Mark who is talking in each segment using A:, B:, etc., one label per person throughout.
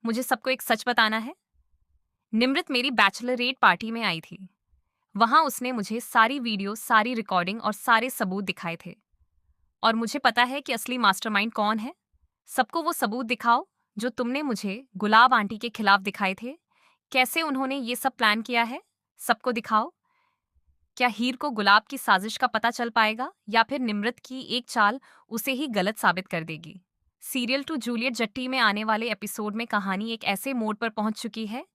A: मुझे सबको एक सच बताना है। निमृत मेरी बैचलरेट पार्टी में आई थी। वहां उसने मुझे सारी वीडियो, सारी रिकॉर्डिंग और सारे सबूत दिखाए थे। और मुझे पता है कि असली मास्टरमाइंड कौन है। सबको वो सबूत दिखाओ जो तुमने मुझे गुलाब आंटी के खिलाफ दिखाए थे। कैसे उन्होंने ये सब प्लान किया है, सबको दिखाओ। क्या हीर को गुलाब की साजिश का पता चल पाएगा या फिर निमृत की एक चाल उसे ही गलत साबित कर देगी। सीरियल टू जूलियट जट्टी में आने वाले एपिसोड में कहानी एक ऐसे मोड़ पर पहुंच चुकी है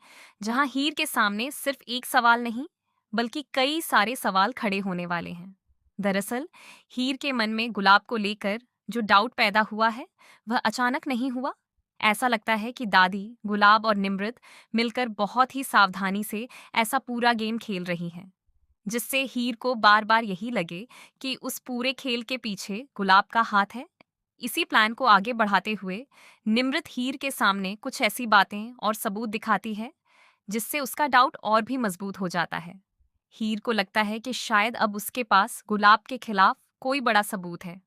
A: जहां हीर के सामने सिर्फ एक सवाल नहीं बल्कि कई सारे सवाल खड़े होने वाले हैं। दरअसल हीर के मन में गुलाब को लेकर जो डाउट पैदा हुआ है वह अचानक नहीं हुआ। ऐसा लगता है कि दादी, गुलाब और निमृत मिलकर बहुत ही सावधानी से ऐसा पूरा गेम खेल रही हैं, जिससे हीर को बार बार यही लगे कि उस पूरे खेल के पीछे गुलाब का हाथ है। इसी प्लान को आगे बढ़ाते हुए निमृत हीर के सामने कुछ ऐसी बातें और सबूत दिखाती है जिससे उसका डाउट और भी मजबूत हो जाता है। हीर को लगता है कि शायद अब उसके पास गुलाब के खिलाफ कोई बड़ा सबूत है।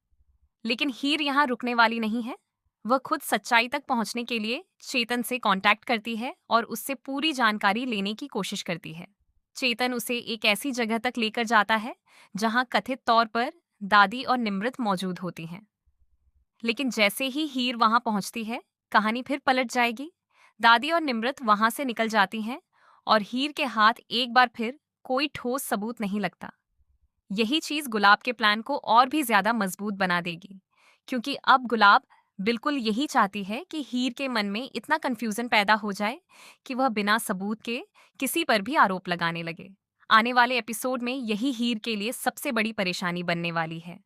A: लेकिन हीर यहाँ रुकने वाली नहीं है। वह खुद सच्चाई तक पहुंचने के लिए चेतन से कांटेक्ट करती है और उससे पूरी जानकारी लेने की कोशिश करती है। चेतन उसे एक ऐसी जगह तक लेकर जाता है जहां कथित तौर पर दादी और निमृत मौजूद होती हैं। लेकिन जैसे ही हीर वहां पहुंचती है, कहानी फिर पलट जाएगी। दादी और निमृत वहां से निकल जाती हैं और हीर के हाथ एक बार फिर कोई ठोस सबूत नहीं लगता। यही चीज गुलाब के प्लान को और भी ज्यादा मजबूत बना देगी, क्योंकि अब गुलाब बिल्कुल यही चाहती है कि हीर के मन में इतना कंफ्यूजन पैदा हो जाए कि वह बिना सबूत के किसी पर भी आरोप लगाने लगे। आने वाले एपिसोड में यही हीर के लिए सबसे बड़ी परेशानी बनने वाली है।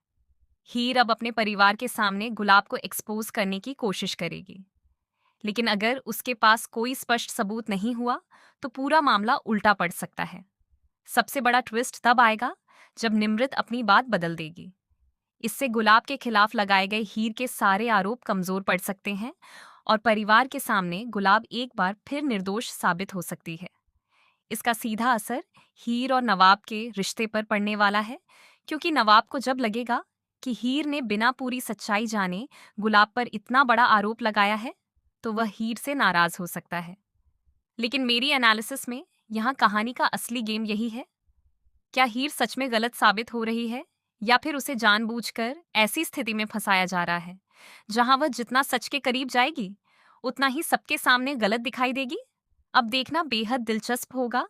A: हीर अब अपने परिवार के सामने गुलाब को एक्सपोज करने की कोशिश करेगी, लेकिन अगर उसके पास कोई स्पष्ट सबूत नहीं हुआ तो पूरा मामला उल्टा पड़ सकता है। सबसे बड़ा ट्विस्ट तब आएगा जब निमृत अपनी बात बदल देगी। इससे गुलाब के खिलाफ लगाए गए हीर के सारे आरोप कमजोर पड़ सकते हैं और परिवार के सामने गुलाब एक बार फिर निर्दोष साबित हो सकती है। इसका सीधा असर हीर और नवाब के रिश्ते पर पड़ने वाला है, क्योंकि नवाब को जब लगेगा कि हीर ने बिना पूरी सच्चाई जाने गुलाब पर इतना बड़ा आरोप लगाया है, तो वह हीर से नाराज हो सकता है। लेकिन मेरी एनालिसिस में यहाँ कहानी का असली गेम यही है। क्या हीर सच में गलत साबित हो रही है या फिर उसे जानबूझकर ऐसी स्थिति में फंसाया जा रहा है जहां वह जितना सच के करीब जाएगी उतना ही सबके सामने गलत दिखाई देगी। अब देखना बेहद दिलचस्प होगा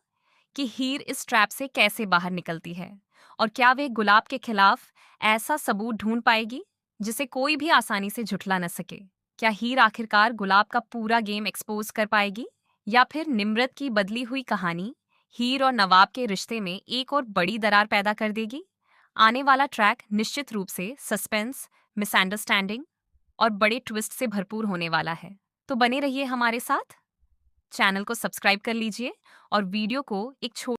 A: कि हीर इस ट्रैप से कैसे बाहर निकलती है और क्या वे गुलाब के खिलाफ ऐसा सबूत ढूंढ पाएगी जिसे कोई भी आसानी से झुठला न सके। क्या हीर आखिरकार गुलाब का पूरा गेम एक्सपोज कर पाएगी या फिर निमृत की बदली हुई कहानी हीर और नवाब के रिश्ते में एक और बड़ी दरार पैदा कर देगी। आने वाला ट्रैक निश्चित रूप से सस्पेंस, मिसअंडरस्टैंडिंग और बड़े ट्विस्ट से भरपूर होने वाला है। तो बने रहिए हमारे साथ। चैनल को सब्सक्राइब कर लीजिए और वीडियो को एक